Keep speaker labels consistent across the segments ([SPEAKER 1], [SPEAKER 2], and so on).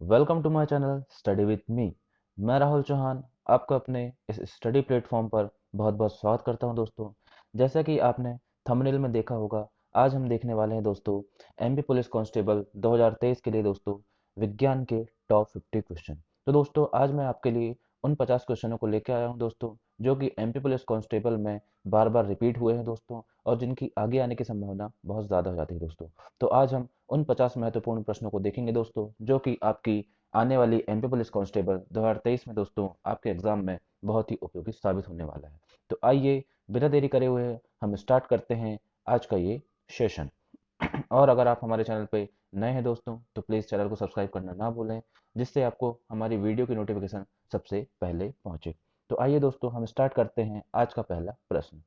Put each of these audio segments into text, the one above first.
[SPEAKER 1] Welcome to my channel study with me. मैं राहुल चौहान आपको अपने इस स्टडी प्लेटफॉर्म पर बहुत बहुत स्वागत करता हूं दोस्तों। जैसा कि आपने थंबनेल में देखा होगा, आज हम देखने वाले हैं दोस्तों एमपी पुलिस कांस्टेबल 2023 के लिए दोस्तों विज्ञान के टॉप 50 क्वेश्चन। तो दोस्तों आज मैं आपके लिए उन 50 क्वेश्चनों को लेकर आया हूं दोस्तों, जो कि एमपी पुलिस कांस्टेबल में बार बार रिपीट हुए हैं दोस्तों, और जिनकी आगे आने की संभावना बहुत ज़्यादा हो जाती है दोस्तों। तो आज हम उन 50 महत्वपूर्ण प्रश्नों को देखेंगे दोस्तों, जो कि आपकी आने वाली एमपी पुलिस कांस्टेबल 2023 में दोस्तों आपके एग्जाम में बहुत ही उपयोगी साबित होने वाला है। तो आइए बिना देरी करे हुए हम स्टार्ट करते हैं आज का ये सेशन। और अगर आप हमारे चैनल पे नए हैं दोस्तों तो प्लीज़ चैनल को सब्सक्राइब करना ना भूलें, जिससे आपको हमारी वीडियो की नोटिफिकेशन सबसे पहले पहुंचे। तो आइए दोस्तों हम स्टार्ट करते हैं आज का पहला प्रश्न।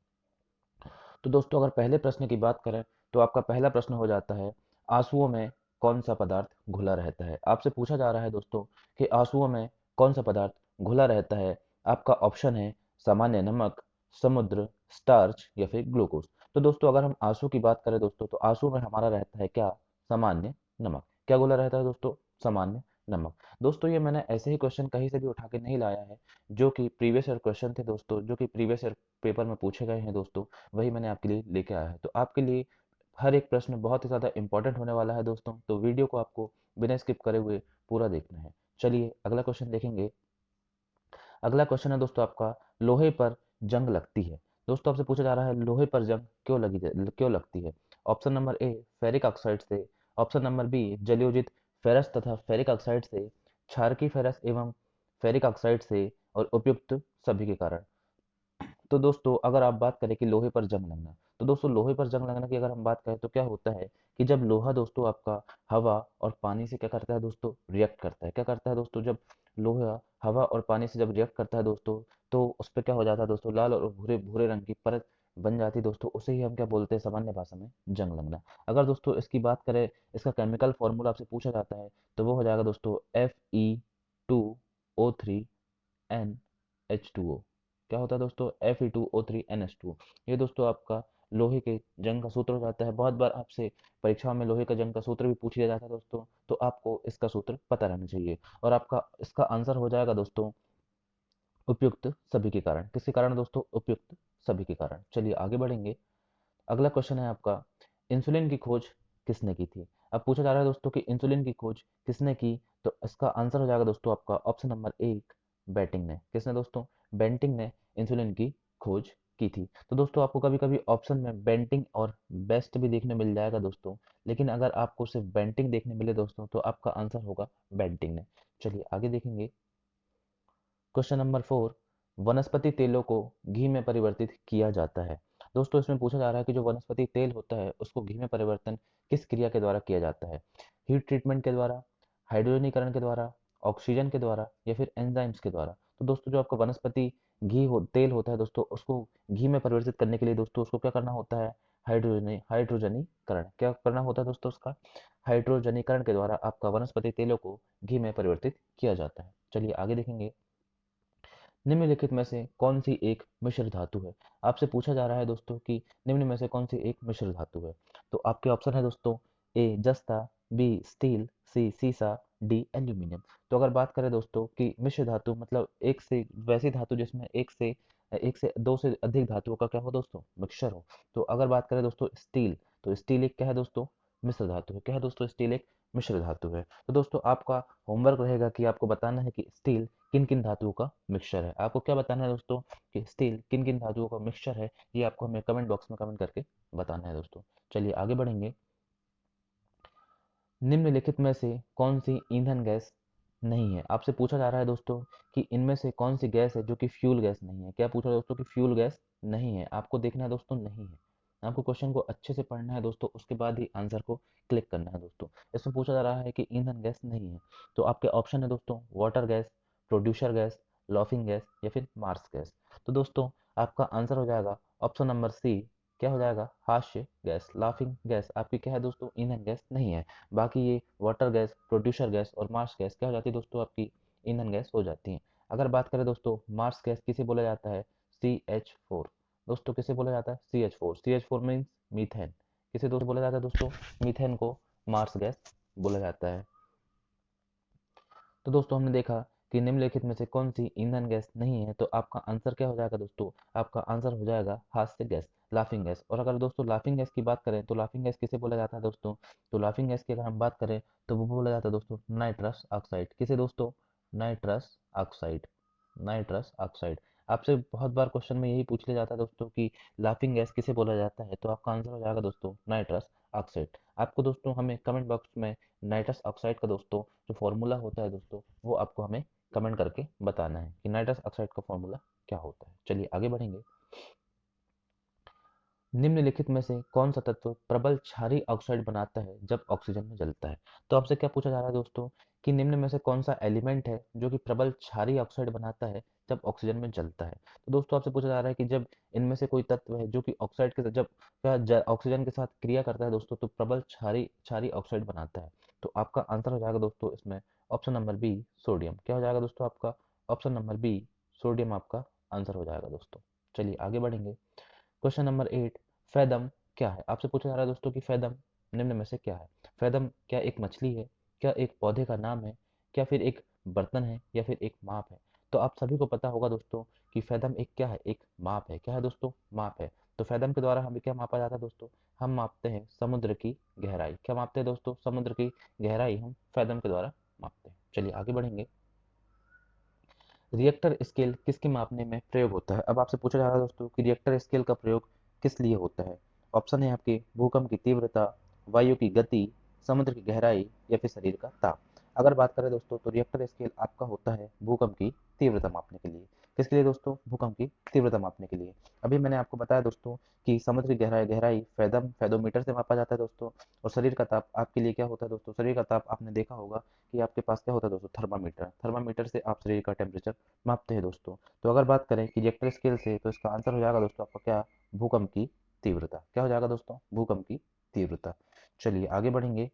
[SPEAKER 1] तो दोस्तों अगर पहले प्रश्न की बात करें तो आपका पहला प्रश्न हो जाता है, आंसुओं में कौन सा पदार्थ घुला रहता है। आपसे पूछा जा रहा है दोस्तों कि आंसुओं में कौन सा पदार्थ घुला रहता है। आपका ऑप्शन है सामान्य नमक, समुद्र, स्टार्च या फिर ग्लूकोज। तो दोस्तों अगर हम आंसू की बात करें दोस्तों तो आंसू में हमारा रहता है क्या, सामान्य नमक। क्या घुला रहता है दोस्तों, सामान्य नमक। दोस्तों ये मैंने ऐसे ही क्वेश्चन कहीं से भी उठा के नहीं लाया है, जो कि प्रीवियस ईयर क्वेश्चन थे दोस्तों, जो कि प्रीवियस ईयर पेपर में पूछे गए हैं दोस्तों, वही मैंने आपके लिए लेके आया है। तो आपके लिए हर एक प्रश्न बहुत ही ज़्यादा इंपॉर्टेंट होने वाला है दोस्तों, तो वीडियो को आपको बिना स्किप करे हुए पूरा देखना है। चलिए अगला क्वेश्चन देखेंगे। अगला क्वेश्चन है दोस्तों आपका, लोहे पर जंग लगती है। दोस्तों आपसे पूछा जा रहा है लोहे पर जंग क्यों लगती है। Option number A ferric oxide से, ऑप्शन नंबर बी जलयोजित फेरस तथा फेरिक ऑक्साइड से, क्षारकी फेरस एवं फेरिक ऑक्साइड से, और उपयुक्त सभी के कारण। तो दोस्तों अगर आप बात करें कि लोहे पर जंग लगना, तो दोस्तों लोहे पर जंग लगना की अगर हम बात करें तो क्या होता है कि जब लोहा दोस्तों आपका हवा और पानी से क्या करता है दोस्तों, रिएक्ट करता है। क्या करता है दोस्तों, जब लोहा हवा और पानी से जब रिएक्ट करता है दोस्तों, तो उस पर क्या हो जाता है दोस्तों, लाल और भूरे भूरे रंग की परत बन जाती है दोस्तों। उसे ही हम क्या बोलते हैं सामान्य भाषा में, जंग लगना। अगर दोस्तों इसकी बात करें, इसका केमिकल फॉर्मूला आपसे पूछा जाता है, तो वो हो जाएगा दोस्तों Fe2O3NH2O। क्या होता है दोस्तों, Fe2O3NH2O। ये दोस्तों आपका लोहे के जंग का सूत्र हो जाता है। बहुत बार आपसे परीक्षाओं में लोहे का जंग का सूत्र भी पूछ लिया जाता है दोस्तों, तो आपको इसका सूत्र पता रहना चाहिए। और आपका इसका आंसर हो जाएगा दोस्तों उपयुक्त सभी के कारण। किसके कारण दोस्तों, उपयुक्त सभी के कारण। चलिए आगे बढ़ेंगे। अगला क्वेश्चन है आपका, इंसुलिन की खोज किसने की थी। अब पूछा जा रहा है दोस्तों कि इंसुलिन की खोज किसने की, तो इसका आंसर हो जाएगा दोस्तों आपका ऑप्शन नंबर एक, बेंटिंग ने। किसने दोस्तों, बेंटिंग ने इंसुलिन की खोज की थी। तो दोस्तों आपको कभी कभी ऑप्शन में बेंटिंग और बेस्ट भी देखने मिल जाएगा दोस्तों, लेकिन अगर आपको सिर्फ बेंटिंग देखने मिले दोस्तों तो आपका आंसर होगा बेंटिंग ने। चलिए आगे देखेंगे। क्वेश्चन नंबर फोर, वनस्पति तेलों को घी में परिवर्तित किया जाता है। दोस्तों इसमें पूछा जा रहा है कि जो वनस्पति तेल होता है उसको घी में परिवर्तन किस क्रिया के द्वारा किया जाता है। हीट ट्रीटमेंट के द्वारा, हाइड्रोजनीकरण के द्वारा, ऑक्सीजन के द्वारा या फिर एंजाइम्स के द्वारा। तो दोस्तों जो आपका वनस्पति तेल होता है दोस्तों, उसको घी में परिवर्तित करने के लिए दोस्तों उसको क्या करना होता है, हाइड्रोजनीकरण। क्या करना होता है दोस्तों उसका, हाइड्रोजनीकरण के द्वारा आपका वनस्पति तेलों को घी में परिवर्तित किया जाता है। चलिए आगे देखेंगे। निम्नलिखित में से कौन सी एक मिश्र धातु है। आपसे पूछा जा रहा है दोस्तों कि निम्न में से कौन सी एक मिश्र धातु है। तो आपके ऑप्शन है दोस्तों, ए जस्ता, बी स्टील, सी सीसा, डी एल्यूमिनियम। तो अगर बात करें दोस्तों कि मिश्र धातु मतलब एक से वैसी धातु जिसमें एक से दो से अधिक धातुओं का क्या हो दोस्तों, मिक्सचर हो। तो अगर बात करें दोस्तों स्टील, तो स्टील एक क्या है दोस्तों, मिश्र धातु है। क्या है दोस्तों, स्टील एक मिश्र धातु है। तो दोस्तों आपका होमवर्क रहेगा कि आपको बताना है कि स्टील किन किन धातुओं का मिक्सचर है। आपको क्या बताना है दोस्तों कि स्टील किन किन धातुओं का मिक्सचर है, ये आपको हमें कमेंट बॉक्स में कमेंट करके बताना है दोस्तों। चलिए आगे बढ़ेंगे। निम्नलिखित में से कौन सी ईंधन गैस नहीं है। आपसे पूछा जा रहा है दोस्तों कि इनमें से कौन सी गैस है जो कि फ्यूल गैस नहीं है। क्या पूछा दोस्तों कि फ्यूल गैस नहीं है। आपको देखना है दोस्तों नहीं है, आपको क्वेश्चन को अच्छे से पढ़ना है दोस्तों, उसके बाद ही आंसर को क्लिक करना है दोस्तों। इसमें पूछा जा रहा है कि ईंधन गैस नहीं है, तो आपके ऑप्शन है दोस्तों water gas, producer gas, laughing gas या फिर मार्स गैस। तो दोस्तों आपका आंसर हो जाएगा ऑप्शन नंबर सी। क्या हो जाएगा, हास्य गैस, लाफिंग गैस आपकी क्या है दोस्तों, ईंधन गैस नहीं है। बाकी ये वाटर गैस, प्रोड्यूसर गैस और मार्स गैस क्या हो जाती है दोस्तों, आपकी ईंधन गैस हो जाती है। अगर बात करें दोस्तों मार्स गैस किसे बोला जाता है, CH4। दोस्तों किसे बोला जाता है, CH4। CH4 means methane. किसे दोस्तों बोला जाता है दोस्तों, मीथेन को मार्स गैस बोला जाता है। तो दोस्तों हमने देखा कि निम्नलिखित में से कौन सी ईंधन गैस नहीं है, तो आपका आंसर क्या हो जाएगा दोस्तों? आपका आंसर हो जाएगा हास्य गैस, लाफिंग गैस। और अगर दोस्तों लाफिंग गैस की बात करें तो लाफिंग गैस किसे बोला जाता है दोस्तों? तो लाफिंग गैस की अगर हम बात करें तो वो बोला जाता है दोस्तों नाइट्रस ऑक्साइड। किसे दोस्तों? Nitrous oxide, nitrous oxide. आपसे बहुत बार क्वेश्चन में यही पूछ लिया जाता है दोस्तों कि लाफिंग गैस किसे बोला जाता है, तो आपका आंसर हो जाएगा दोस्तों नाइट्रस ऑक्साइड। आपको दोस्तों हमें कमेंट बॉक्स में नाइट्रस ऑक्साइड का दोस्तों जो फॉर्मूला होता है दोस्तों, वो आपको हमें कमेंट करके बताना है कि नाइट्रस ऑक्साइड का फॉर्मूला क्या होता है। चलिए आगे बढ़ेंगे। निम्नलिखित में से कौन सा तत्व प्रबल क्षारीय ऑक्साइड बनाता है जब ऑक्सीजन में जलता है? तो आपसे क्या पूछा जा रहा है दोस्तों कि निम्न में से कौन सा एलिमेंट है जो कि प्रबल क्षारीय ऑक्साइड बनाता है जब ऑक्सीजन में जलता है? तो दोस्तों आपसे पूछा जा रहा है कि जब इनमें से कोई तत्व है जो कि ऑक्साइड के जब ऑक्सीजन के साथ क्रिया करता है दोस्तों, तो प्रबल क्षारीय क्षारीय ऑक्साइड बनाता है। तो आपका आंसर हो जाएगा दोस्तों इसमें ऑप्शन नंबर बी, सोडियम। क्या हो जाएगा दोस्तों? आपका ऑप्शन नंबर बी, सोडियम आपका आंसर हो जाएगा दोस्तों। चलिए आगे बढ़ेंगे। क्वेश्चन नंबर 8, फैदम क्या है? आपसे पूछा जा रहा है दोस्तों कि फैदम निम्न में से क्या है? फैदम क्या एक मछली है, क्या एक पौधे का नाम है, क्या फिर एक बर्तन है, या फिर एक माप है? तो आप सभी को पता होगा दोस्तों कि फैदम एक क्या है? एक माप है। क्या है दोस्तों? माप है। तो फैदम के द्वारा हमें क्या मापा जाता है दोस्तों? हम मापते हैं समुद्र की गहराई। क्या मापते हैं दोस्तों? समुद्र की गहराई हम फैदम के द्वारा मापते हैं। चलिए आगे बढ़ेंगे। रिएक्टर स्केल किसके मापने में प्रयोग होता है? अब आपसे पूछा जा रहा है दोस्तों कि रिएक्टर स्केल का प्रयोग किस लिए होता है? ऑप्शन है आपके भूकंप की तीव्रता, वायु की गति, समुद्र की गहराई, या फिर शरीर का ताप। अगर बात करें दोस्तों तो रिएक्टर स्केल आपका होता है भूकंप की तीव्रता मापने के लिए। किसके लिए दोस्तों? भूकंप की तीव्रता मापने के लिए। अभी मैंने आपको बताया दोस्तों कि समुद्र की गहराई गहराई फैदोमीटर से मापा जाता है दोस्तों। और शरीर का ताप आपके लिए क्या होता है दोस्तों? शरीर का ताप आपने देखा होगा कि आपके पास क्या होता है दोस्तों? थर्मामीटर। थर्मामीटर से आप शरीर का टेम्परेचर मापते हैं दोस्तों। तो अगर बात करें कि रिएक्टर स्केल से, तो इसका आंसर हो जाएगा दोस्तों आपका क्या? भूकंप की तीव्रता। क्या हो जाएगा दोस्तों? भूकंप की तीव्रता। चलिए आगे बढ़ेंगे।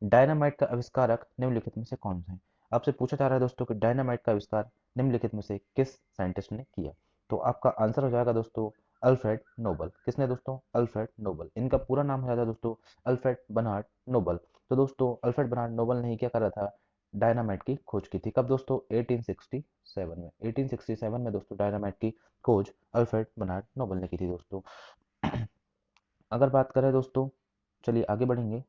[SPEAKER 1] डायनामाइट का आविष्कारक निम्नलिखित में से कौन है? आपसे पूछा जा रहा है दोस्तों कि डायनामाइट का आविष्कार निम्नलिखित में से किस साइंटिस्ट ने किया? तो आपका आंसर हो जाएगा दोस्तों अल्फ्रेड नोबल। किसने दोस्तों? Alfred Nobel. इनका पूरा नाम हो जाता है दोस्तों अल्फ्रेड बर्नार्ड नोबल। तो दोस्तों अल्फ्रेड बर्नार्ड नोबल ने क्या करा था? डायनामाइट की खोज की थी। कब दोस्तों? 1867 में। 1867 में दोस्तों डायनामाइट की खोज अल्फ्रेड बर्नार्ड नोबल ने की थी दोस्तों। अगर बात करें दोस्तों, चलिए आगे बढ़ेंगे।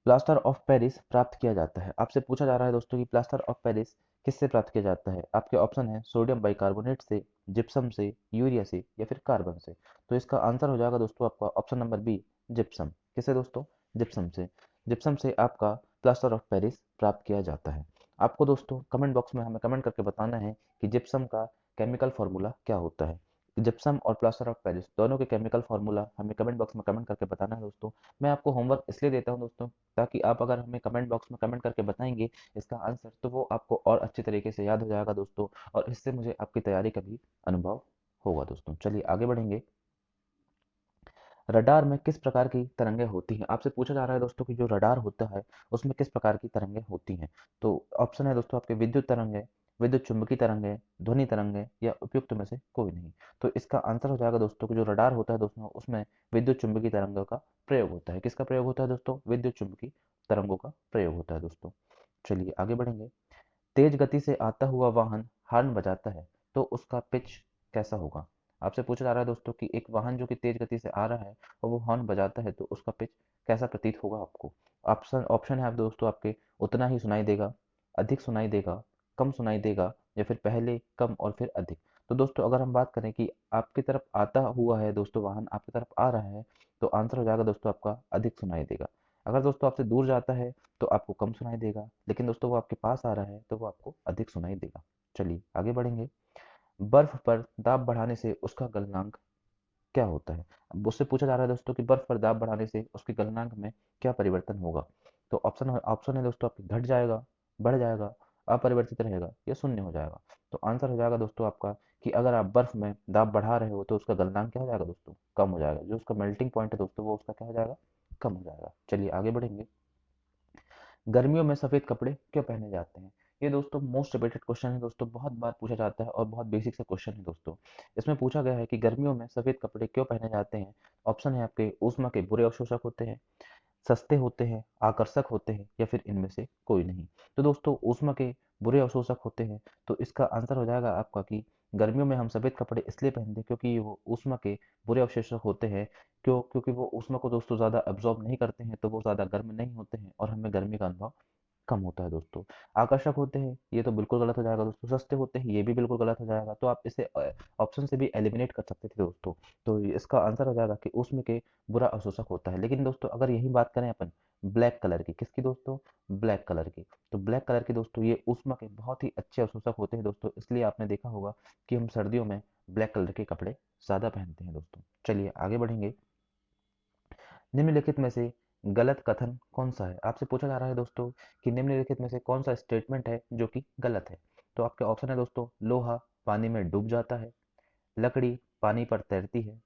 [SPEAKER 1] प्लास्टर ऑफ पेरिस प्राप्त किया जाता है। आपसे पूछा जा रहा है दोस्तों कि प्लास्टर ऑफ पेरिस किससे प्राप्त किया जाता है? आपके ऑप्शन है सोडियम बाइकार्बोनेट से, जिप्सम से, यूरिया से, या फिर कार्बन से। तो इसका आंसर हो जाएगा दोस्तों आपका ऑप्शन नंबर बी, जिप्सम। किससे दोस्तों? जिप्सम से। जिप्सम से आपका प्लास्टर ऑफ पेरिस प्राप्त किया जाता है। आपको दोस्तों कमेंट बॉक्स में हमें कमेंट करके बताना है कि जिप्सम का केमिकल फॉर्मूला क्या होता है। जिप्सम और प्लास्टर ऑफ पेरिस दोनों के केमिकल फॉर्मूला हमें कमेंट बॉक्स में कमेंट करके बताना है दोस्तों। मैं आपको होमवर्क इसलिए देता हूं दोस्तों ताकि आप अगर हमें कमेंट बॉक्स में कमेंट करके बताएंगे इसका आंसर, तो वो आपको और अच्छी तरीके से याद हो जाएगा दोस्तों, और इससे मुझे आपकी तैयारी का भी अनुभव होगा दोस्तों। चलिए आगे बढ़ेंगे। रडार में किस प्रकार की तरंगें होती हैं? आपसे पूछा जा रहा है दोस्तों कि जो रडार होता है उसमें किस प्रकार की तरंगें होती हैं? तो ऑप्शन है दोस्तों आपके विद्युत तरंगें, विद्युत चुम्बकीय तरंगें, ध्वनि तरंगें, या उपयुक्त में से कोई नहीं। तो इसका आंसर हो जाएगा दोस्तों कि जो रडार होता है दोस्तों उसमें विद्युत चुम्बकीय तरंगों का प्रयोग होता है। किसका प्रयोग होता है दोस्तों? विद्युत चुम्बकीय तरंगों का प्रयोग होता है दोस्तों। चलिए आगे बढ़ेंगे। तेज गति से आता हुआ वाहन हॉर्न बजाता है तो उसका पिच कैसा होगा? आपसे पूछा जा रहा है दोस्तों कि एक वाहन जो कि तेज गति से आ रहा है और वो हॉर्न बजाता है तो उसका पिच कैसा प्रतीत होगा आपको? ऑप्शन ऑप्शन है आप दोस्तों आपके उतना ही सुनाई देगा, अधिक सुनाई देगा, कम सुनाई देगा, या फिर पहले कम और फिर अधिक। तो दोस्तों अगर हम बात करें कि आपकी तरफ आता हुआ है दोस्तों, वाहन आपकी तरफ आ रहा है, तो आंसर हो जाएगा दोस्तों आपका अधिक सुनाई देगा। अगर दोस्तों आपसे दूर जाता है तो आपको कम सुनाई देगा, लेकिन दोस्तों वो आपके पास आ रहा है तो वो आपको अधिक सुनाई देगा। चलिए आगे बढ़ेंगे। बर्फ पर दाब बढ़ाने से उसका गलनांक क्या होता है? अब उससे पूछा जा रहा है दोस्तों कि बर्फ पर दाब बढ़ाने से उसके गलनांक में क्या परिवर्तन होगा? तो ऑप्शन है दोस्तों आपके घट जाएगा, बढ़ जाएगा, अपरिवर्तित रहेगा, या शून्य हो जाएगा। तो आंसर हो जाएगा दोस्तों आपका कि अगर आप बर्फ में दाब बढ़ा रहे हो तो उसका गलनांक क्या हो जाएगा दोस्तों? कम हो जाएगा। जो उसका मेल्टिंग पॉइंट है दोस्तों वो उसका क्या हो जाएगा? कम हो जाएगा। चलिए आगे बढ़ेंगे। गर्मियों में सफेद कपड़े क्यों पहने जाते हैं? ये दोस्तों मोस्ट डिबेटेड क्वेश्चन है दोस्तों, बहुत बार पूछा जाता है और बहुत बेसिक सा क्वेश्चन है दोस्तों। इसमें पूछा गया है कि गर्मियों में सफेद कपड़े क्यों पहने जाते हैं। ऑप्शन है आपके ऊष्मा के बुरे अवशोषक होते हैं, सस्ते होते हैं, आकर्षक होते हैं, या फिर इनमें से कोई नहीं? तो दोस्तों ऊष्मा के बुरे अवशोषक होते हैं, तो इसका आंसर हो जाएगा आपका कि गर्मियों में हम सफेद कपड़े इसलिए पहनते हैं क्योंकि वो ऊष्मा के बुरे अवशोषक होते हैं। क्योंकि वो ऊष्मा को दोस्तों ज़्यादा अब्जॉर्ब नहीं करते हैं, तो वो ज़्यादा गर्म नहीं होते हैं और हमें गर्मी का अनुभव कम होता है दोस्तों। आकर्षक होते हैं, ये तो बिल्कुल गलत हो जाएगा दोस्तों। सस्ते होते हैं, ये भी बिल्कुल गलत हो जाएगा। तो आप इसे ऑप्शन से भी एलिमिनेट कर सकते थे दोस्तों। तो इसका आंसर हो जाएगा कि उसमें के बुरा अवशोषक होता है। लेकिन दोस्तों अगर यही बात करें अपन ब्लैक कलर की, किसकी दोस्तों? ब्लैक कलर की। तो ब्लैक कलर की दोस्तों ये ऊष्मा के बहुत ही अच्छे अवशोषक होते हैं दोस्तों, इसलिए आपने देखा होगा कि हम सर्दियों में ब्लैक कलर के कपड़े ज़्यादा पहनते हैं दोस्तों। चलिए आगे बढ़ेंगे। निम्नलिखित में से गलत कथन कौन सा है? आपसे पूछा जा रहा है दोस्तों कि निम्नलिखित में से कौन सा स्टेटमेंट है जो कि गलत है। तो आपके ऑप्शन है दोस्तों, लोहा पानी में डूब जाता है, लकड़ी पानी पर तैरती है,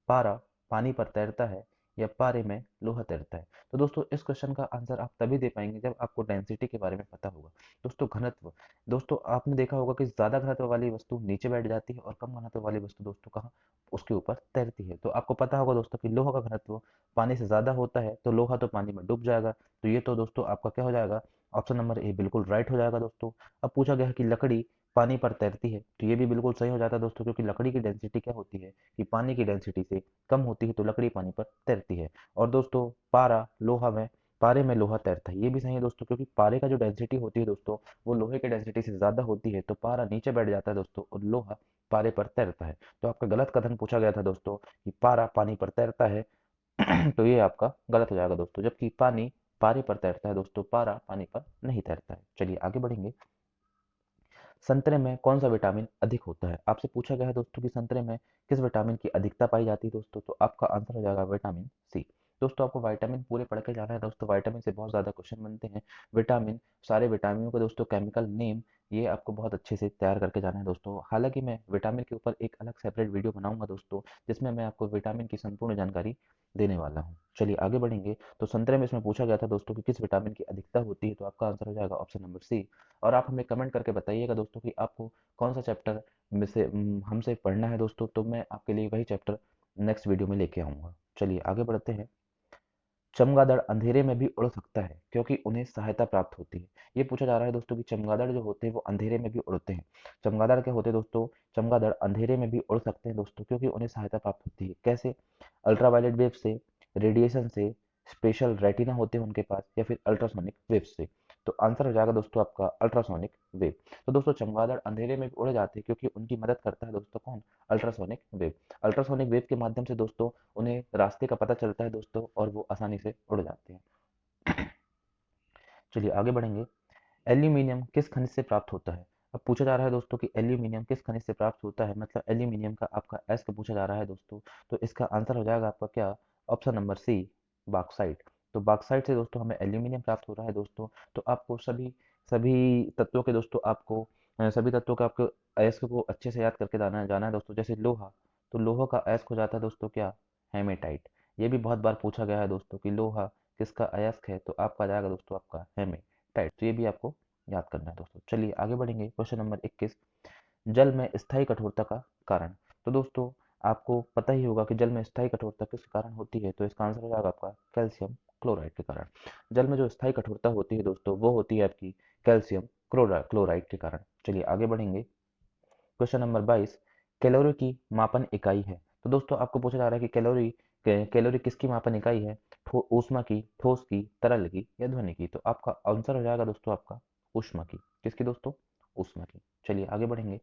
[SPEAKER 1] पारा पानी पर तैरता है, या पारे में लोहा तैरता है। तो दोस्तों इस क्वेश्चन का आंसर आप तभी दे पाएंगे जब आपको डेंसिटी के बारे में पता होगा। दोस्तों घनत्व, दोस्तों आपने देखा होगा कि ज्यादा घनत्व वाली वस्तु नीचे बैठ जाती है और कम घनत्व वाली वस्तु दोस्तों कहाँ, उसके ऊपर तैरती है। तो आपको पता होगा दोस्तों कि लोहा का घनत्व पानी से ज्यादा होता है, तो लोहा तो पानी में डूब जाएगा। तो ये तो दोस्तों आपका क्या हो जाएगा, ऑप्शन नंबर ए बिल्कुल राइट हो जाएगा दोस्तों। अब पूछा गया है कि लकड़ी पानी पर तैरती है, तो ये भी बिल्कुल सही हो जाता है दोस्तों, क्योंकि लकड़ी की डेंसिटी क्या होती है कि पानी की डेंसिटी से कम होती है, तो लकड़ी पानी पर तैरती है। और दोस्तों पारे में लोहा तैरता है, ये भी सही है दोस्तों, क्योंकि पारे का जो डेंसिटी होती है दोस्तों वो लोहे की डेंसिटी से ज्यादा होती है, तो पारा नीचे बैठ जाता है दोस्तों और लोहा पारे पर तैरता है। तो आपका गलत कथन पूछा गया था दोस्तों कि पारा पानी पर तैरता है। तो ये आपका गलत हो जाएगा दोस्तों, जबकि पानी पारे पर तैरता है दोस्तों, पारा पानी पर नहीं तैरता है। चलिए आगे बढ़ेंगे। संतरे में कौन सा विटामिन अधिक होता है? आपसे पूछा गया है दोस्तों कि संतरे में किस विटामिन की अधिकता पाई जाती है दोस्तों, तो आपका आंसर हो जाएगा विटामिन सी। दोस्तों आपको विटामिन पूरे पढ़ के जाना है दोस्तों, विटामिन से बहुत ज़्यादा क्वेश्चन बनते हैं। विटामिन, सारे विटामिनों के दोस्तों केमिकल नेम, ये आपको बहुत अच्छे से तैयार करके जाना है दोस्तों। हालांकि मैं विटामिन के ऊपर एक अलग सेपरेट वीडियो बनाऊंगा दोस्तों, जिसमें मैं आपको विटामिन की संपूर्ण जानकारी देने वाला हूँ। चलिए आगे बढ़ेंगे। तो संतरे में इसमें पूछा गया था दोस्तों कि किस विटामिन की अधिकता होती है, तो आपका आंसर हो जाएगा ऑप्शन नंबर सी। और आप हमें कमेंट करके बताइएगा दोस्तों कि आपको कौन सा चैप्टर में से हमसे पढ़ना है दोस्तों, तो मैं आपके लिए वही चैप्टर नेक्स्ट वीडियो में लेके आऊँगा। चलिए आगे बढ़ते हैं। चमगादड़ अंधेरे में भी उड़ सकता है क्योंकि उन्हें सहायता प्राप्त होती है। ये पूछा जा रहा है दोस्तों कि चमगादड़ जो होते हैं वो अंधेरे में भी उड़ते हैं। चमगादड़ क्या होते हैं दोस्तों? चमगादड़ अंधेरे में भी उड़ सकते हैं दोस्तों, क्योंकि उन्हें सहायता प्राप्त होती है। कैसे? अल्ट्रावायलेट वेव से, रेडिएशन से, स्पेशल रेटिना होते हैं उनके पास, या फिर अल्ट्रासोनिक वेव से। तो आंसर हो जाएगा दोस्तों आपका अल्ट्रासोनिक वेव। तो दोस्तों चमगादड़ अंधेरे में भी उड़ जाते हैं क्योंकि उनकी मदद करता है दोस्तों कौन? Ultrasonic wave. अल्ट्रासोनिक वेव के माध्यम से दोस्तों उन्हें रास्ते का पता चलता है दोस्तों, और वो आसानी से उड़ जाते हैं। चलिए आगे बढ़ेंगे। एल्यूमिनियम किस खनिज से प्राप्त होता है? अब पूछा जा रहा है दोस्तों कि एल्यूमिनियम किस खनिज से प्राप्त होता है, मतलब एल्यूमिनियम का आपका एस्क पूछा जा रहा है दोस्तों। तो इसका आंसर हो जाएगा आपका क्या, ऑप्शन नंबर सी, बॉक्साइट। तो बॉक्साइट से दोस्तों हमें एल्यूमिनियम प्राप्त हो रहा है दोस्तों। तो आपको सभी सभी तत्वों के दोस्तों आपको सभी तत्वों के आपको अयस्क को अच्छे से याद करके जाना है दोस्तों। जैसे लोहा, तो लोहा का अयस्क हो जाता है दोस्तों क्या, हेमेटाइट। ये भी बहुत बार पूछा गया है दोस्तों कि लोहा किसका अयस्क है, तो आपका आ जाएगा दोस्तों आपका हेमेटाइट। तो ये भी आपको याद करना है दोस्तों। चलिए आगे बढ़ेंगे। क्वेश्चन नंबर 21, जल में स्थायी कठोरता का कारण। तो दोस्तों आपको पता ही होगा कि जल में स्थायी कठोरता किस कारण होती है, तो इसका आंसर हो जाएगा आपका कैल्शियम क्लोराइड के कारण। जल में जो स्थायी कठोरता होती है दोस्तों वो होती है आपकी कैल्शियम क्लोराइड के कारण। चलिए आगे बढ़ेंगे। क्वेश्चन नंबर 22, कैलोरी की मापन इकाई है। तो दोस्तों आपको पूछा जा रहा है कि कैलोरी किसकी मापन इकाई है? ऊष्मा की, ठोस की, तरल की, या ध्वनि की? तो आपका आंसर हो जाएगा दोस्तों आपका ऊष्मा की। किसकी दोस्तों? ऊष्मा की। चलिए आगे बढ़ेंगे।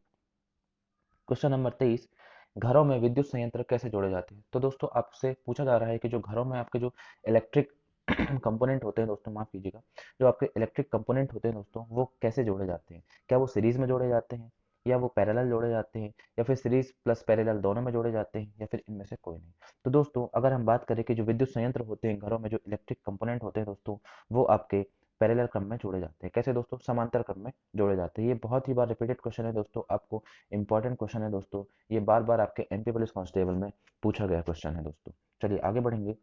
[SPEAKER 1] क्वेश्चन नंबर 23, घरों में विद्युत संयंत्र कैसे जोड़े जाते हैं? तो दोस्तों आपसे पूछा जा रहा है कि जो घरों में आपके जो इलेक्ट्रिक कंपोनेंट होते हैं दोस्तों, माफ कीजिएगा, जो आपके इलेक्ट्रिक कंपोनेंट होते हैं दोस्तों वो कैसे जोड़े जाते हैं? क्या वो सीरीज में जोड़े जाते हैं, या वो पैरेलल जोड़े जाते हैं, या फिर सीरीज प्लस पैरेलल दोनों में जोड़े जाते हैं, या फिर इनमें से कोई नहीं? तो दोस्तों अगर हम बात करें कि जो विद्युत संयंत्र होते हैं घरों में, जो इलेक्ट्रिक कंपोनेंट होते हैं दोस्तों, वो आपके पैरेलल क्रम में जोड़े जाते हैं। कैसे दोस्तों? समांतर क्रम में जोड़े जाते हैं। ये बहुत ही बार रिपीटेड क्वेश्चन है दोस्तों, आपको इंपॉर्टेंट क्वेश्चन है दोस्तों। ये बार बार आपके एमपी पुलिस कांस्टेबल में पूछा गया क्वेश्चन है दोस्तों। चलिए आगे बढ़ेंगे।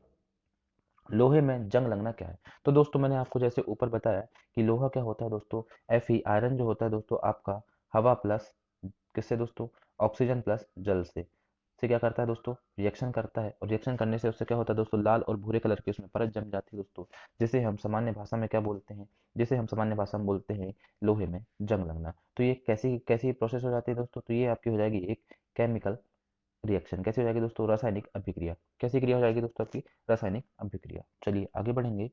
[SPEAKER 1] लोहे में जंग लगना क्या है? तो दोस्तों मैंने आपको जैसे ऊपर बताया कि लोहा क्या होता है दोस्तों, Fe आयरन जो होता है दोस्तों आपका हवा प्लस किससे दोस्तों, ऑक्सीजन प्लस जल से। से क्या करता है दोस्तों, रिएक्शन करता है, और रिएक्शन करने से उससे क्या होता है दोस्तों, लाल और भूरे कलर की उसमें परत जम जाती है दोस्तों, जिसे हम सामान्य भाषा में क्या बोलते हैं, जिसे हम सामान्य भाषा में बोलते हैं लोहे में जंग लगना। तो ये कैसी कैसी प्रोसेस हो जाती है दोस्तों, तो ये आपकी हो जाएगी एक केमिकल रिएक्शन। कैसी हो जाएगी दोस्तों, रासायनिक अभिक्रिया। कैसी क्रिया हो जाएगी दोस्तों, आपकी रासायनिक अभिक्रिया। चलिए आगे बढ़ेंगे।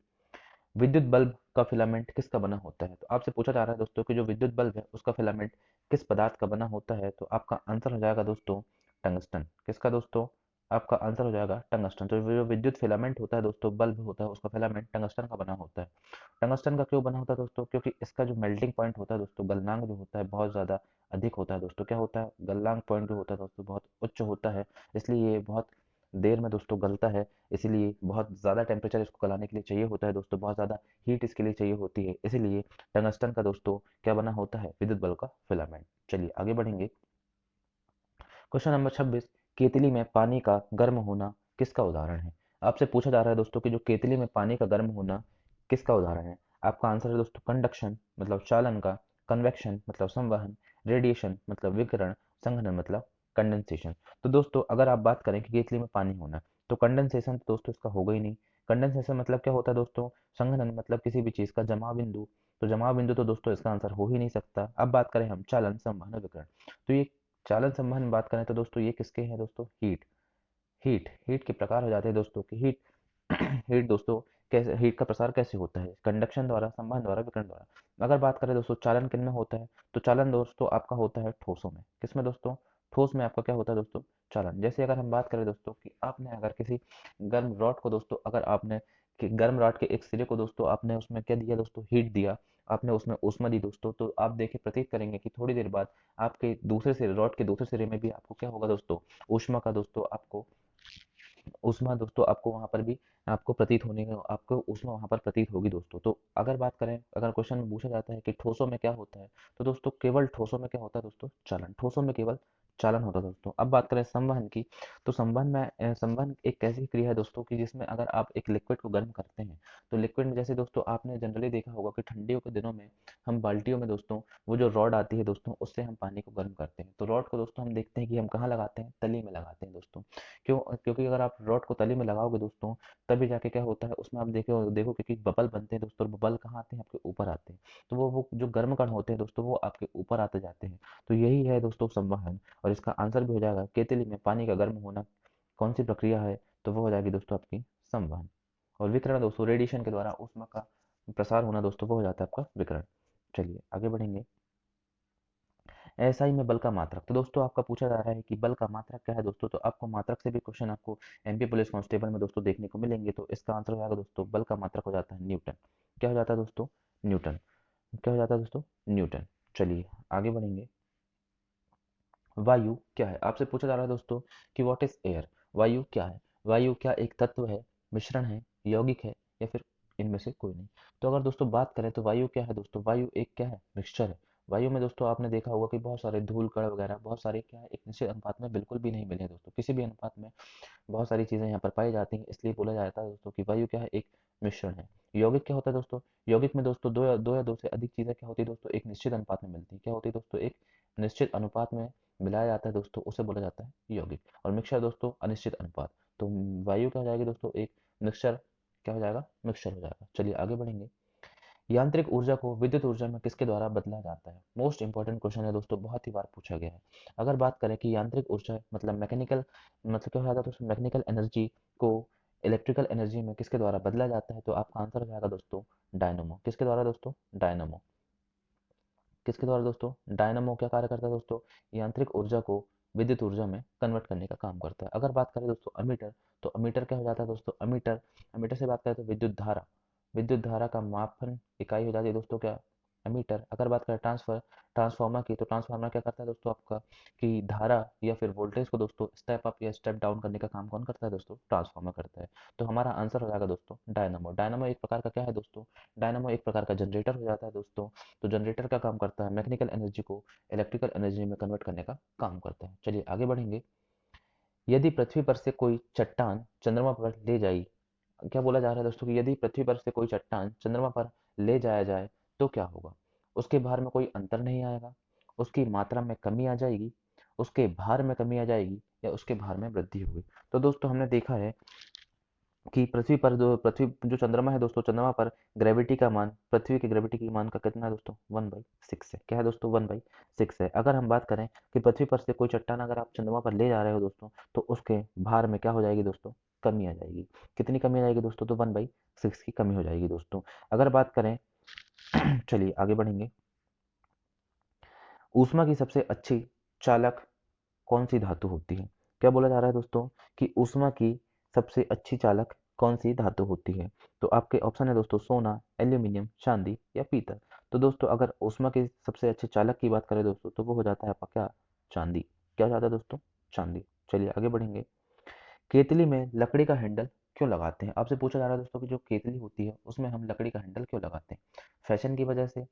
[SPEAKER 1] विद्युत बल्ब का फिलामेंट किसका बना होता है, तो आपसे पूछा जा रहा है दोस्तों कि जो विद्युत बल्ब है उसका फिलामेंट किस पदार्थ का बना होता है, तो आपका आंसर हो जाएगा दोस्तों टंगस्टन। किसका दोस्तों, आपका आंसर हो जाएगा टंगस्टन। तो जो विद्युत फिलामेंट होता है दोस्तों, बल्ब होता है, उसका फिलामेंट टंगस्टन का बना होता है। टंगस्टन का क्यों बना होता है दोस्तों, क्योंकि इसका जो मेल्टिंग पॉइंट होता है दोस्तों, गलनांक जो होता है बहुत ज़्यादा अधिक होता है दोस्तों। क्या होता है, गलनांक पॉइंट जो होता है दोस्तों बहुत उच्च होता है, इसलिए ये बहुत देर में दोस्तों गलता है। इसीलिए बहुत ज़्यादा टेम्परेचर इसको गलाने के लिए चाहिए होता है दोस्तों, बहुत ज़्यादा हीट इसके लिए चाहिए होती है, इसीलिए टंगस्टन का दोस्तों क्या बना होता है, विद्युत बल्ब का फिलामेंट। चलिए आगे बढ़ेंगे। क्वेश्चन नंबर 26, केतली में पानी का गर्म होना किसका उदाहरण है। आपसे पूछा जा रहा है दोस्तों कि जो केतली में पानी का गर्म होना किसका उदाहरण है। आपका आंसर है दोस्तों कंडक्शन मतलब चालन का, कन्वेक्शन मतलब संवहन, रेडिएशन मतलब विकिरण, संघनन मतलब कंडेंसेशन। तो दोस्तों अगर आप बात करें कि केतली में पानी होना, तो कंडेंसेशन तो दोस्तों इसका होगा ही नहीं। कंडेंसेशन मतलब क्या होता है दोस्तों, संघनन मतलब किसी भी चीज का जमाव बिंदु, तो जमाव बिंदु तो दोस्तों इसका आंसर हो ही नहीं सकता। अब बात करें हम चालन, संवहन और विकिरण, तो ये चालन संवहन में बात करें तो दोस्तों ये किसके हैं दोस्तों, हीट। हीट के प्रकार हो जाते हैं दोस्तों कि हीट हीट दोस्तों कैसे, हीट का प्रसार कैसे होता है, कंडक्शन द्वारा, संवहन द्वारा, विकिरण द्वारा। अगर बात करें दोस्तों चालन किन में होता है, तो चालन दोस्तों आपका होता है ठोसों में। किसमें दोस्तों, ठोस में आपका क्या होता है दोस्तों, चालन। जैसे अगर हम बात करें दोस्तों कि आपने अगर किसी गर्म रॉड को दोस्तों, अगर आपने गर्म रॉड के एक सिरे को दोस्तों आपने उसमें क्या दिया दोस्तों, हीट दिया, आपने उसमें ऊष्मा दी दोस्तों, तो आप देखें प्रतीत करेंगे कि थोड़ी देर बाद आपके दूसरे सिरे, रॉड के दूसरे सिरे में भी आपको क्या होगा दोस्तों, ऊष्मा का दोस्तों आपको, ऊष्मा दोस्तों आपको वहां पर भी आपको प्रतीत होने का, आपको ऊष्मा वहां पर प्रतीत होगी दोस्तों। तो अगर बात करें, अगर क्वेश्चन में पूछा जाता है कि ठोसों में क्या होता है, तो दोस्तों केवल ठोसों में क्या होता है दोस्तों, चालन। ठोसों में केवल चालन होता है दोस्तों। अब बात करें संवहन की, तो संवहन में संवहन एक ऐसी क्रिया है दोस्तों कि जिसमें अगर आप एक लिक्विड को गर्म करते हैं, तो लिक्विड में जैसे दोस्तों आपने जनरली देखा होगा कि ठंडियों के दिनों में हम बाल्टियों में दोस्तों वो जो रॉड आती है दोस्तों, उससे हम पानी को गर्म करते हैं। तो रॉड को दोस्तों हम देखते हैं कि हम कहाँ लगाते हैं, तली में लगाते हैं दोस्तों। क्यों, क्योंकि अगर आप रॉड को तली में लगाओगे दोस्तों, तभी जाके क्या होता है उसमें, आप देखो क्योंकि बबल बनते हैं दोस्तों, बबल कहाँ आते हैं, आपके ऊपर आते हैं। तो वो जो गर्म कण होते हैं दोस्तों, वो आपके ऊपर आते जाते हैं। तो यही है दोस्तों संवहन, और इसका आंसर भी हो जाएगा केतली में पानी का गर्म होना कौन सी प्रक्रिया है, तो वो हो जाएगी दोस्तों आपकी संवहन। और विकिरण दोस्तों, रेडिएशन के द्वारा ऊष्मा का प्रसार होना दोस्तों, वो हो जाता है आपका विकिरण। चलिए आगे बढ़ेंगे। एसआई में बल का मात्रक, तो दोस्तों आपका पूछा जा रहा है कि बल का मात्रक क्या है दोस्तों, तो आपको मात्रक से भी क्वेश्चन आपको एमपी पुलिस कांस्टेबल में दोस्तों देखने को मिलेंगे। तो इसका आंसर हो जाएगा दोस्तों, बल का मात्रक हो जाता है न्यूटन। क्या हो जाता है दोस्तों, न्यूटन। क्या हो जाता है दोस्तों, न्यूटन। चलिए आगे बढ़ेंगे। वायु क्या है, आपसे पूछा जा रहा है दोस्तों कि व्हाट इज एयर। वायु क्या है, वायु क्या एक तत्व है, मिश्रण है, यौगिक है, या फिर इनमें से कोई नहीं। तो अगर दोस्तों बात करें तो वायु क्या है दोस्तों, वायु एक क्या है, मिक्सचर है। वायु में दोस्तों आपने देखा होगा कि बहुत सारे धूल कण वगैरह, बहुत सारे क्या है, एक निश्चित अनुपात में बिल्कुल भी नहीं मिले हैं दोस्तों, किसी भी अनुपात में बहुत सारी चीजें यहाँ पर पाई जाती हैं, इसलिए बोला जाता है दोस्तों कि वायु क्या है, एक मिश्रण है। यौगिक क्या होता है दोस्तों, यौगिक में दोस्तों दो या दो से अधिक चीजें क्या होती है दोस्तों, एक निश्चित अनुपात में मिलती है। क्या होती है दोस्तों, एक निश्चित अनुपात में मिलाया जाता है दोस्तों, उसे बोला जाता है यौगिक। और मिक्सचर दोस्तों अनिश्चित अनुपात। तो वायु क्या हो जाएगी दोस्तों, एक मिक्सचर। क्या हो जाएगा, मिक्सचर हो जाएगा। चलिए आगे बढ़ेंगे। यांत्रिक ऊर्जा को विद्युत ऊर्जा में किसके द्वारा बदला जाता है, मोस्ट इंपॉर्टेंट क्वेश्चन है दोस्तों, बहुत ही बार पूछा गया है। अगर बात करें कि यांत्रिक ऊर्जा मतलब मैकेनिकल, मतलब क्या हो जाता है दोस्तों, मैकेनिकल एनर्जी को इलेक्ट्रिकल एनर्जी में किसके द्वारा बदला जाता है, तो आपका आंसर हो जाएगा दोस्तों डायनमो। किसके द्वारा दोस्तों, डायनमो। किसके द्वारा दोस्तों, डायनामो क्या कार्य करता है दोस्तों, यांत्रिक ऊर्जा को विद्युत ऊर्जा में कन्वर्ट करने का काम करता है। अगर बात करें दोस्तों अमीटर, तो अमीटर क्या हो जाता है दोस्तों, अमीटर, अमीटर से बात करें तो विद्युत धारा, विद्युत धारा का मापन इकाई हो जाती है दोस्तों क्या, अमीटर। अगर बात करें ट्रांसफार्मर की, तो ट्रांसफार्मर क्या करता है दोस्तों आपका, कि धारा या फिर वोल्टेज को दोस्तों स्टेप अप या स्टेप डाउन करने का काम कौन करता है दोस्तों, ट्रांसफार्मर करता है। तो हमारा आंसर हो जाएगा दोस्तों डायनामो। डायनामो एक प्रकार का क्या है दोस्तों, डायनामो एक प्रकार का जनरेटर हो जाता है दोस्तों। तो जनरेटर का काम करता है मैकेनिकल एनर्जी को इलेक्ट्रिकल एनर्जी में कन्वर्ट करने का काम करता है। चलिए आगे बढ़ेंगे। यदि पृथ्वी पर से कोई चट्टान चंद्रमा पर ले जाई, क्या बोला जा रहा है दोस्तों कि यदि पृथ्वी पर से कोई चट्टान चंद्रमा पर ले जाया जाए तो क्या होगा, उसके भार में कोई अंतर नहीं आएगा, उसकी मात्रा में कमी आ जाएगी, उसके भार में कमी आ जाएगी या उसके भार में वृद्धि होगी। तो दोस्तों हमने देखा है कि पृथ्वी जो चंद्रमा है दोस्तों, चंद्रमा पर ग्रेविटी का मान पृथ्वी की ग्रेविटी की मान का कितना है दोस्तों, 1/6 है। क्या है दोस्तों, 1/6 है। अगर हम बात करें कि पृथ्वी पर से कोई चट्टान अगर आप चंद्रमा पर ले जा रहे हो दोस्तों, तो उसके भार में क्या हो जाएगी दोस्तों, कमी आ जाएगी। कितनी कमी आ जाएगी दोस्तों, तो 1/6 की कमी हो जाएगी दोस्तों। अगर बात करें चलिए आगे बढ़ेंगे। ऊष्मा की सबसे अच्छी चालक कौन सी धातु होती है? क्या बोला जा रहा है दोस्तों कि ऊष्मा की सबसे अच्छी चालक कौन सी धातु होती है? तो आपके ऑप्शन है दोस्तों, सोना, एल्यूमिनियम, चांदी या पीतल। तो दोस्तों अगर ऊष्मा के सबसे अच्छे चालक की बात करें दोस्तों, तो वो हो जाता है आपका क्या, चांदी। क्या हो जाता है दोस्तों, चांदी। चलिए आगे बढ़ेंगे। केतली में लकड़ी का हैंडल क्यों लगाते हैं? आपसे पूछा जा रहा है दोस्तों कि जो केतली होती है उसमें हम लकड़ी का हैंडल क्यों लगाते हैं? फैशन की वजह से,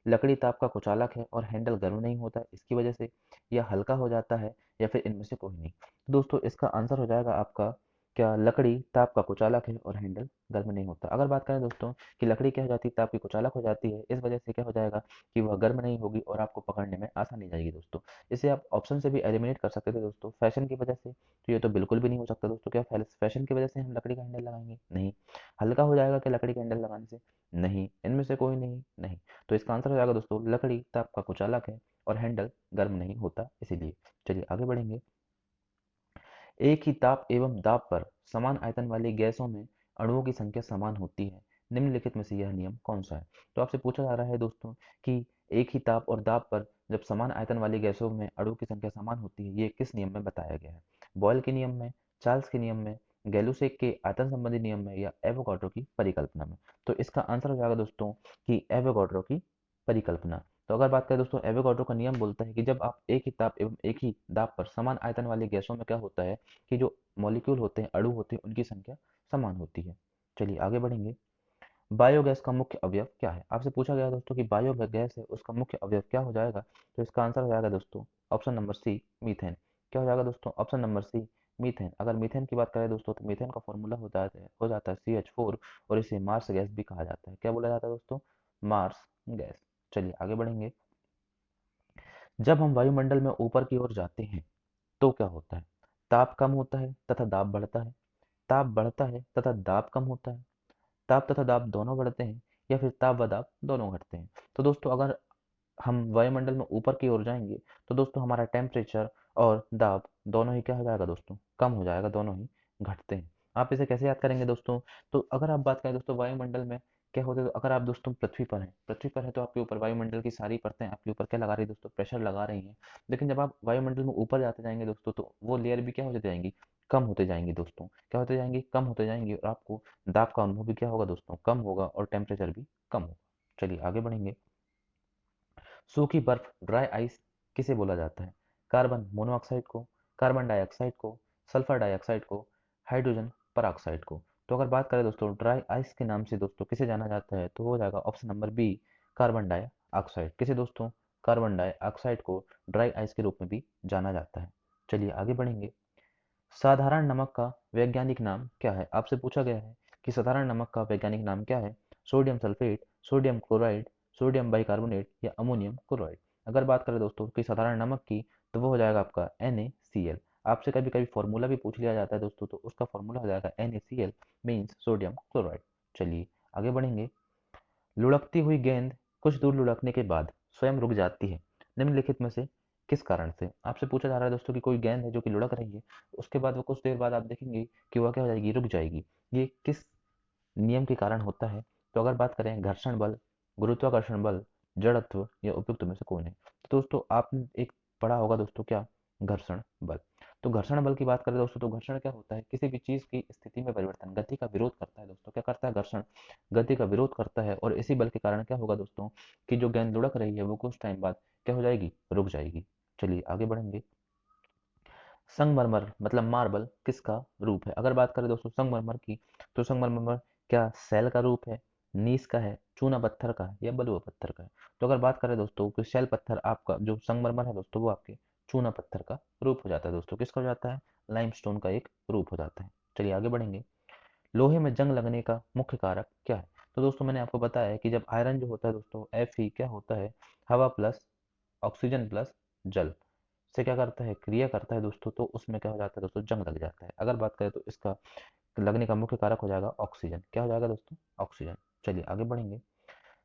[SPEAKER 1] लकड़ी ताप का कुचालक है और हैंडल गर्म नहीं होता इसकी वजह से, या हल्का हो जाता है, या फिर इनमें से कोई नहीं। तो दोस्तों इसका आंसर हो जाएगा आपका क्या, लकड़ी ताप का कुचालक है और हैंडल गर्म नहीं होता। अगर बात करें दोस्तों कि लकड़ी क्या हो जाती है, ताप की कुचालक हो जाती है, इस वजह से क्या हो जाएगा कि वह गर्म नहीं होगी और आपको पकड़ने में आसानी जाएगी दोस्तों। इसे आप ऑप्शन से भी एलिमिनेट कर सकते थे दोस्तों, फैशन की वजह से, तो ये तो बिल्कुल भी नहीं हो सकता दोस्तों। क्या फैशन की वजह से हम लकड़ी का हैंडल लगाएंगे? नहीं। हल्का हो जाएगा क्या लकड़ी का हैंडल लगाने से? नहीं। इनमें से कोई नहीं, नहीं। तो इसका आंसर हो जाएगा दोस्तों, लकड़ी ताप का कुचालक है और हैंडल गर्म नहीं होता इसीलिए। चलिए आगे बढ़ेंगे। एक ही ताप एवं दाब पर समान आयतन वाली गैसों में अणुओं की संख्या समान होती है, निम्नलिखित में से यह नियम कौन सा है? तो आपसे पूछा जा रहा है दोस्तों कि एक ही ताप और दाब पर जब समान आयतन वाली गैसों में अणुओं की संख्या समान होती है, ये किस नियम में बताया गया है? बॉयल के नियम में, चार्ल्स के नियम में, गैलुसेक के आयतन संबंधी नियम में, या एवोगाड्रो की परिकल्पना में? तो इसका आंसर हो जाएगा दोस्तों कि एवोगाड्रो की परिकल्पना। तो अगर बात करें दोस्तों, एवोगाड्रो का नियम बोलता है कि जब आप एक ही ताप एवं एक ही दाब पर समान आयतन वाली गैसों में क्या होता है कि जो मॉलिक्यूल होते हैं, अणु होते हैं, उनकी संख्या समान होती है। चलिए आगे बढ़ेंगे। बायोगैस का मुख्य अवयव क्या है? आपसे पूछा गया दोस्तों कि बायोगैस है उसका मुख्य अवयव क्या हो जाएगा? तो इसका आंसर हो जाएगा दोस्तों ऑप्शन नंबर सी, मीथेन। क्या हो जाएगा दोस्तों, ऑप्शन नंबर सी, मीथेन। अगर मीथेन की बात करें दोस्तों, तो मीथेन का फॉर्मूला हो जाता है CH4, और इसे मार्स गैस भी कहा जाता है। क्या बोला जाता है दोस्तों, मार्स गैस। चलिए आगे बढ़ेंगे। जब हम वायुमंडल में ऊपर की ओर जाते हैं तो क्या होता है? ताप कम होता है तथा दाब बढ़ता है, ताप बढ़ता है तथा दाब कम होता है, ताप तथा दाब दोनों बढ़ते हैं, या फिर ताप व दाब दोनों घटते हैं। तो दोस्तों अगर हम वायुमंडल में ऊपर की ओर जाएंगे तो दोस्तों हमारा टेम्परेचर और दाब दोनों ही क्या हो जाएगा दोस्तों, कम हो जाएगा, दोनों ही घटते हैं। आप इसे कैसे याद करेंगे दोस्तों? तो अगर आप बात करें दोस्तों वायुमंडल में क्या होता है, तो अगर आप दोस्तों पृथ्वी पर है तो आपके ऊपर वायुमंडल की सारी परतें आपके ऊपर क्या लगा रही है दोस्तों, प्रेशर लगा रही हैं। लेकिन जब आप वायुमंडल में ऊपर जाते जाएंगे दोस्तों, तो वो लेयर भी क्या होती जाएंगी, कम होते जाएंगी दोस्तों। क्या होते जाएंगी, कम होते जाएंगी, और आपको दाब का अनुभव भी क्या होगा दोस्तों, कम होगा, और टेम्परेचर भी कम होगा। चलिए आगे बढ़ेंगे। सूखी बर्फ, ड्राई आइस किसे बोला जाता है? कार्बन मोनोऑक्साइड को, कार्बन डाइऑक्साइड को, सल्फर डाइऑक्साइड को, हाइड्रोजन पराऑक्साइड को? तो अगर बात करें दोस्तों ड्राई आइस के नाम से दोस्तों किसे जाना जाता है, तो हो जाएगा option number B, carbon dioxide. किसे दोस्तों, कार्बन डाइऑक्साइड को ड्राई आइस के रूप में भी जाना जाता है। चलिए आगे बढ़ेंगे। साधारण नमक का वैज्ञानिक नाम क्या है? आपसे पूछा गया है कि साधारण नमक का वैज्ञानिक नाम क्या है? Sodium sulphate, sodium chloride, sodium bicarbonate, या अमोनियम क्लोराइड? अगर बात करें दोस्तों कि साधारण नमक की, तो वो हो जाएगा आपका NaCl। आपसे कभी कभी फॉर्मूला भी पूछ लिया जाता है दोस्तों, तो उसका फॉर्मूला हो जाएगा NaCl मीन्स सोडियम क्लोराइड। चलिए आगे बढ़ेंगे। लुढ़कती हुई गेंद कुछ दूर लुढ़कने के बाद स्वयं रुक जाती है, निम्नलिखित में से किस कारण से? आपसे पूछा जा रहा है दोस्तों कि कोई गेंद है जो कि लुढ़क रही है, उसके बाद वो कुछ देर बाद आप देखेंगे कि वह क्या हो जाएगी, रुक जाएगी। ये किस नियम के कारण होता है? तो अगर बात करें घर्षण बल, गुरुत्वाकर्षण बल, जड़त्व, या उपयुक्त में से कोई नहीं। तो दोस्तों आपने एक पढ़ा होगा दोस्तों क्या, घर्षण बल। तो घर्षण बल की बात करें दोस्तों, तो घर्षण क्या होता है, किसी भी चीज की स्थिति में परिवर्तन, गति का विरोध करता है दोस्तों। क्या करता है, घर्षण गति का विरोध करता है, और इसी बल के कारण क्या होगा दोस्तों कि जो गेंद लुढ़क रही है वो कुछ टाइम बाद क्या हो जाएगी, रुक जाएगी। चलिए आगे बढ़ेंगे। संगमरमर मतलब मार्बल किसका रूप है? अगर बात करें दोस्तों संगमरमर की, तो संगमरमर क्या सेल का रूप है, नीस का है, चूना पत्थर का है, या बलुआ पत्थर का है? तो अगर बात करें दोस्तों कि सेल पत्थर आपका जो संगमरमर है दोस्तों, वो आपके चूना पत्थर का रूप हो जाता है दोस्तों। किसका हो जाता है, लाइमस्टोन का एक रूप हो जाता है। चलिए आगे बढ़ेंगे। लोहे में जंग लगने का मुख्य कारक क्या है? तो दोस्तों मैंने आपको बताया है कि जब आयरन जो होता है दोस्तों, Fe क्या होता है, हवा प्लस ऑक्सीजन प्लस जल, से क्या करता है, क्रिया करता है दोस्तों, तो उसमें क्या हो जाता है दोस्तों, जंग लग जाता है। अगर बात करें तो इसका लगने का मुख्य कारक हो जाएगा ऑक्सीजन। क्या हो जाएगा दोस्तों, ऑक्सीजन। चलिए आगे बढ़ेंगे।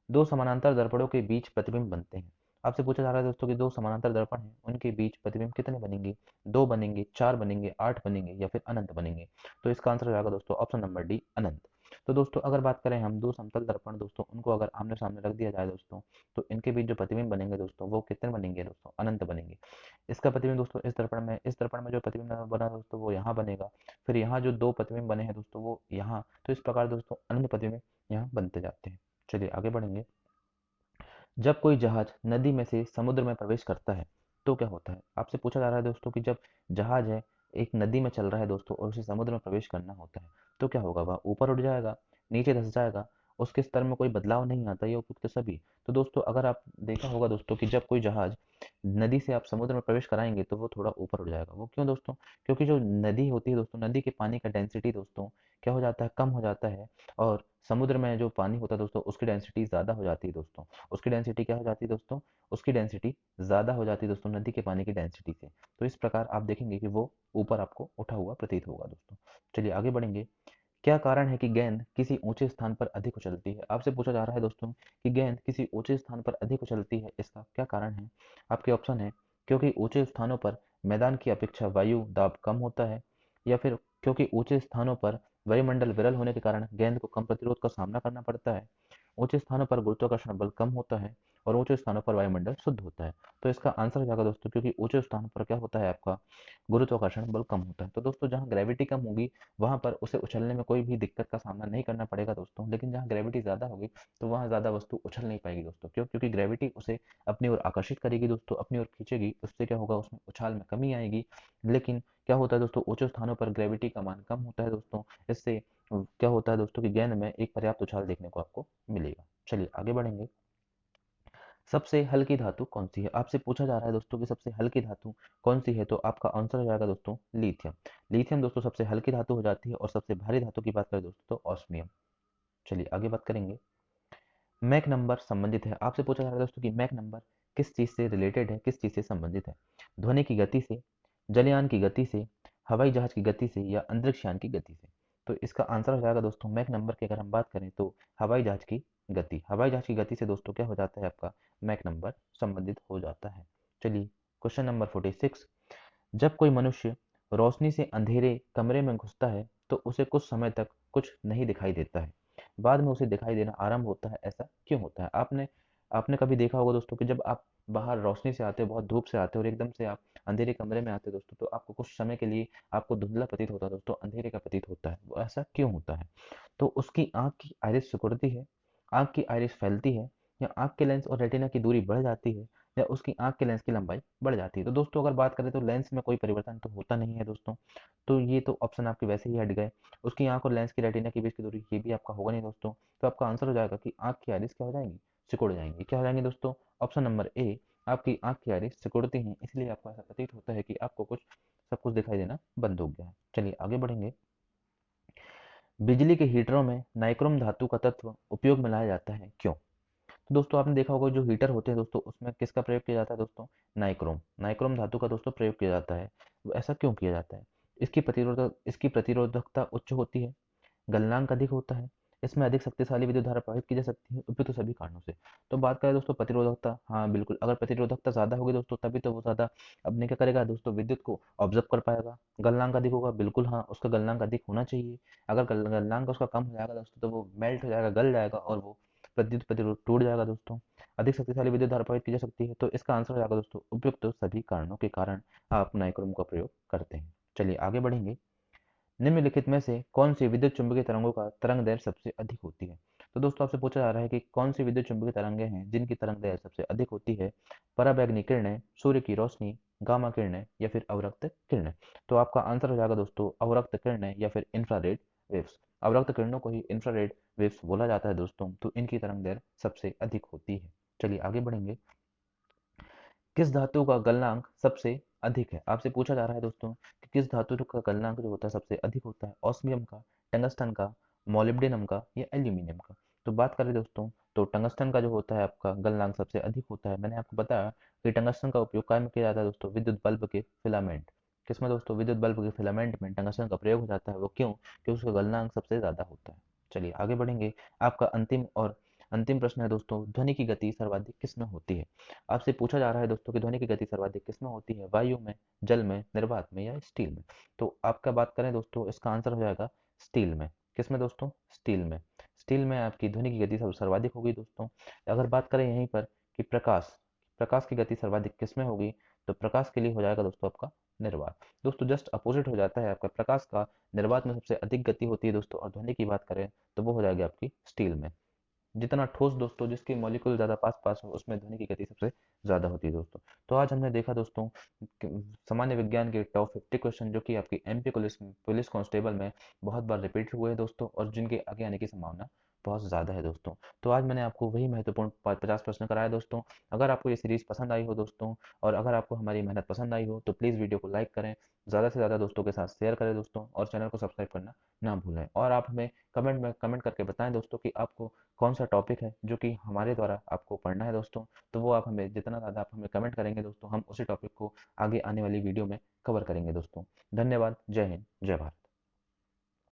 [SPEAKER 1] दो समानांतर दर्पणों के बीच प्रतिबिंब बनते हैं। आपसे पूछा जा रहा है दोस्तों कि दो समानांतर दर्पण हैं, उनके बीच प्रतिबिंब कितने बनेंगे, दो बनेंगे, चार बनेंगे, आठ बनेंगे या फिर अनंत बनेंगे। तो इसका आंसर हो जाएगा दोस्तों ऑप्शन नंबर डी, अनंत। तो दोस्तों अगर बात करें हम दो समतल दर्पण दोस्तों, उनको अगर आमने सामने रख दिया जाए दोस्तों, तो इनके बीच जो प्रतिबिंब बनेंगे दोस्तों, वो कितने बनेंगे दोस्तों, अनंत बनेंगे। इसका प्रतिबिंब दोस्तों इस दर्पण में जो प्रतिबिंब बना दोस्तों वो यहाँ बनेगा, फिर यहाँ जो दो प्रतिबिंब बने हैं दोस्तों वो यहाँ, तो इस प्रकार दोस्तों अनंत प्रतिबिंब यहाँ बनते जाते हैं। चलिए आगे बढ़ेंगे। जब कोई जहाज नदी में से समुद्र में प्रवेश करता है तो क्या होता है। आपसे पूछा जा रहा है दोस्तों कि जब जहाज है एक नदी में चल रहा है दोस्तों और उसे समुद्र में प्रवेश करना होता है तो क्या होगा, वह ऊपर उठ जाएगा, नीचे धंस जाएगा, उसके स्तर में कोई बदलाव नहीं आता, ये उपयुक्त सभी। तो दोस्तों अगर आप देखा होगा दोस्तों कि जब कोई जहाज नदी से आप समुद्र में प्रवेश कराएंगे तो वो थोड़ा ऊपर उठ जाएगा। वो क्यों दोस्तों, क्योंकि जो नदी होती है दोस्तों, नदी के पानी का डेंसिटी दोस्तों क्या हो जाता है, कम हो जाता है, और समुद्र में जो पानी होता है दोस्तों उसकी डेंसिटी ज़्यादा हो जाती है दोस्तों। उसकी डेंसिटी क्या हो जाती है दोस्तों, उसकी डेंसिटी ज़्यादा हो जाती है दोस्तों नदी के पानी की डेंसिटी से। तो इस प्रकार आप देखेंगे कि वो ऊपर आपको उठा हुआ प्रतीत होगा दोस्तों। चलिए आगे बढ़ेंगे। क्या कारण है कि गेंद किसी ऊंचे स्थान पर अधिक उछलती है। आपसे पूछा जा रहा है दोस्तों कि गेंद किसी ऊंचे स्थान पर अधिक उछलती है, इसका क्या कारण है। आपके ऑप्शन है क्योंकि ऊंचे स्थानों पर मैदान की अपेक्षा वायु दाब कम होता है, या फिर क्योंकि ऊंचे स्थानों पर वायुमंडल विरल होने के कारण गेंद को कम प्रतिरोध का सामना करना पड़ता है, ऊंचे स्थानों पर गुरुत्वाकर्षण बल कम होता है, और ऊंचे स्थानों पर वायुमंडल शुद्ध होता है। तो इसका आंसर हो जाएगा दोस्तों क्योंकि ऊंचे स्थानों पर क्या होता है, आपका गुरुत्वाकर्षण बल कम होता है। तो दोस्तों जहाँ ग्रेविटी कम होगी वहां पर उसे उछलने में कोई भी दिक्कत का सामना नहीं करना पड़ेगा दोस्तों, लेकिन जहाँ ग्रेविटी ज्यादा होगी तो वहाँ ज्यादा वस्तु उछल नहीं पाएगी दोस्तों। क्यों, क्योंकि ग्रेविटी उसे अपनी ओर आकर्षित करेगी दोस्तों, अपनी ओर खींचेगी, उससे क्या होगा, उसमें उछाल में कमी आएगी। लेकिन क्या होता है दोस्तों, ऊंचे स्थानों पर ग्रेविटी का मान कम होता है दोस्तों, इससे क्या होता है दोस्तों कि गेंद में एक पर्याप्त उछाल देखने को आपको मिलेगा। चलिए आगे बढ़ेंगे। सबसे हल्की धातु कौन सी है। आपसे पूछा जा रहा है दोस्तों कि सबसे हल्की धातु कौन सी है, तो आपका आंसर हो जाएगा दोस्तों लिथियम। लिथियम दोस्तों सबसे हल्की धातु हो जाती है। और सबसे भारी धातु की बात करें दोस्तों तो ऑस्मियम। चलिए आगे बात करेंगे। मैक नंबर संबंधित है। आपसे पूछा जा रहा है दोस्तों कि मैक नंबर किस चीज से रिलेटेड है, किस चीज से संबंधित है। ध्वनि की गति से, जलयान की गति से, हवाई जहाज की गति से, या अंतरिक्ष यान की गति से। तो इसका आंसर हो जाएगा दोस्तों मैक नंबर की अगर हम बात करें तो हवाई जहाज की गति। हवाई जहाज की गति से दोस्तों क्या हो जाता है, आपका मैक नंबर संबंधित हो जाता है। चलिए क्वेश्चन नंबर 46। जब कोई मनुष्य रोशनी से अंधेरे कमरे में घुसता है तो उसे कुछ समय तक कुछ नहीं दिखाई देता है, बाद में उसे दिखाई देना आरंभ होता है, ऐसा क्यों होता है। आपने आपने कभी देखा होगा दोस्तों कि जब आप बाहर रोशनी से आते हो, बहुत धूप से आते हो और एकदम से आप अंधेरे कमरे में आते हो दोस्तों, तो आपको कुछ समय के लिए आपको धुंधला प्रतीत होता है दोस्तों, अंधेरे का प्रतीत होता है। वो ऐसा क्यों होता है, तो उसकी आंख की आइरिस सिकुड़ती है, आंख की आइरिस फैलती है, या आंख के लेंस और रेटिना की दूरी बढ़ जाती है, या उसकी आंख के लेंस की लंबाई बढ़ जाती है। तो दोस्तों अगर बात करें तो लेंस में कोई परिवर्तन तो होता नहीं है दोस्तों, तो ये तो ऑप्शन आपके वैसे ही हट गए। उसकी आंख और लेंस की रेटिना के बीच की दूरी ये भी आपका होगा नहीं दोस्तों। तो आपका आंसर हो जाएगा कि आंख की आइरिस क्या हो जाएंगी, सिकुड़ जाएंगी। क्या हो जाएंगे दोस्तों, ऑप्शन नंबर ए, आपकी आंख की आइरिस सिकुड़ती हैं, इसलिए आपको ऐसा प्रतीत होता है कि आपको कुछ सब कुछ दिखाई देना बंद हो गया है। चलिए आगे बढ़ेंगे। बिजली के हीटरों में नाइक्रोम धातु का तत्व उपयोग में लाया जाता है, क्यों। तो दोस्तों आपने देखा होगा जो हीटर होते हैं दोस्तों उसमें किसका प्रयोग किया जाता है दोस्तों, नाइक्रोम, नाइक्रोम धातु का दोस्तों प्रयोग किया जाता है। वो ऐसा क्यों किया जाता है, इसकी प्रतिरोधकता उच्च होती है, गलनांक अधिक होता है, इसमें अधिक शक्तिशाली विद्युत धारा प्रवाहित की जा सकती है, उपयुक्त सभी कारणों से। तो बात करें दोस्तों प्रतिरोधकता, हाँ बिल्कुल, अगर प्रतिरोधकता ज्यादा होगी दोस्तों तभी तो वो ज्यादा अपने क्या करेगा दोस्तों, विद्युत को ऑब्जर्व कर पाएगा। गलनांक अधिक होगा, बिल्कुल हाँ, उसका गलनांक अधिक होना चाहिए। अगर गलनांक उसका कम हो जाएगा दोस्तों तो वो मेल्ट हो जाएगा, गल जाएगा, और वो विद्युत प्रतिरोध टूट जाएगा दोस्तों। अधिक शक्तिशाली विद्युत धारा प्रवाहित की जा सकती है, तो इसका आंसर हो जाएगा दोस्तों उपयुक्त सभी कारणों के कारण आप नाइक्रोम का प्रयोग करते हैं। चलिए आगे बढ़ेंगे। निम्नलिखित में से कौन सी विद्युत चुंबकीय तरंगों का तरंग दैर्घ्य सबसे अधिक होती है। तो दोस्तों आपसे पूछा जा रहा है कि कौन सी विद्युत चुंबकीय तरंगें हैं जिनकी तरंग दैर्घ्य सबसे अधिक होती है। पराबैंगनी किरणें, सूर्य की रोशनी, गामा किरणें, या फिर अवरक्त किरणें। तो आपका आंसर हो जाएगा दोस्तों अवरक्त किरणें या फिर इंफ्रारेड वेव्स। अवरक्त किरणों को ही इंफ्रारेड वेव्स बोला जाता है दोस्तों, तो इनकी तरंग दैर्घ्य सबसे अधिक होती है। चलिए आगे बढ़ेंगे। किस धातु का गलनांक सबसे अधिक है। आपसे पूछा जा रहा है दोस्तों कि किस धातु का गलनांक जो होता है सबसे अधिक होता है, ऑस्मियम का, टंगस्टन का, मोलिब्डेनम का, या एल्यूमिनियम का। तो बात करें दोस्तों तो टंगस्टन का जो होता है आपका गलनांक सबसे अधिक होता है। मैंने आपको बताया कि टंगस्टन का उपयोग काय में किया जाता है दोस्तों, विद्युत बल्ब के फिलामेंट। किसमें दोस्तों? विद्युत बल्ब के फिलामेंट में टंगस्टन का प्रयोग हो जाता है। वो क्यों? क्योंकि उसका गलनांक सबसे ज़्यादा होता है। चलिए आगे बढ़ेंगे। आपका अंतिम प्रश्न है दोस्तों, ध्वनि की गति सर्वाधिक किसमें होती है? आपसे पूछा जा रहा है दोस्तों कि ध्वनि की गति सर्वाधिक किसमें होती है? वायु में, जल में, निर्वात में या स्टील में? तो आपका बात करें दोस्तों, इसका आंसर हो जाएगा स्टील में। किसमें दोस्तों? स्टील में। स्टील में आपकी ध्वनि की गति सर्वाधिक होगी दोस्तों। अगर बात करें यहीं पर कि प्रकाश की गति सर्वाधिक किसमें होगी, तो प्रकाश के लिए हो जाएगा दोस्तों आपका निर्वात। दोस्तों जस्ट अपोजिट हो जाता है आपका, प्रकाश का निर्वात में सबसे अधिक गति होती है दोस्तों, और ध्वनि की बात करें तो वो हो जाएगी आपकी स्टील में। जितना ठोस दोस्तों, जिसके मॉलिक्यूल ज़्यादा पास पास हो, उसमें ध्वनि की गति सबसे ज़्यादा होती है दोस्तों। तो आज हमने देखा दोस्तों सामान्य विज्ञान के टॉप 50 क्वेश्चन, जो कि आपकी एमपी पुलिस पुलिस कांस्टेबल में बहुत बार रिपीट हुए हैं दोस्तों, और जिनके आगे आने की संभावना बहुत ज़्यादा है दोस्तों। तो आज मैंने आपको वही महत्वपूर्ण 50 प्रश्न कराया दोस्तों। अगर आपको ये सीरीज़ पसंद आई हो दोस्तों, और अगर आपको हमारी मेहनत पसंद आई हो, तो प्लीज़ वीडियो को लाइक करें, ज़्यादा से ज़्यादा दोस्तों के साथ शेयर करें दोस्तों, और चैनल को सब्सक्राइब करना ना भूलें। और आप हमें कमेंट करके बताएं दोस्तों कि आपको कौन सा टॉपिक है जो कि हमारे द्वारा आपको पढ़ना है दोस्तों। तो वो आप हमें जितना ज़्यादा आप हमें कमेंट करेंगे दोस्तों, हम उसी टॉपिक को आगे आने वाली वीडियो में कवर करेंगे दोस्तों। धन्यवाद। जय हिंद, जय भारत।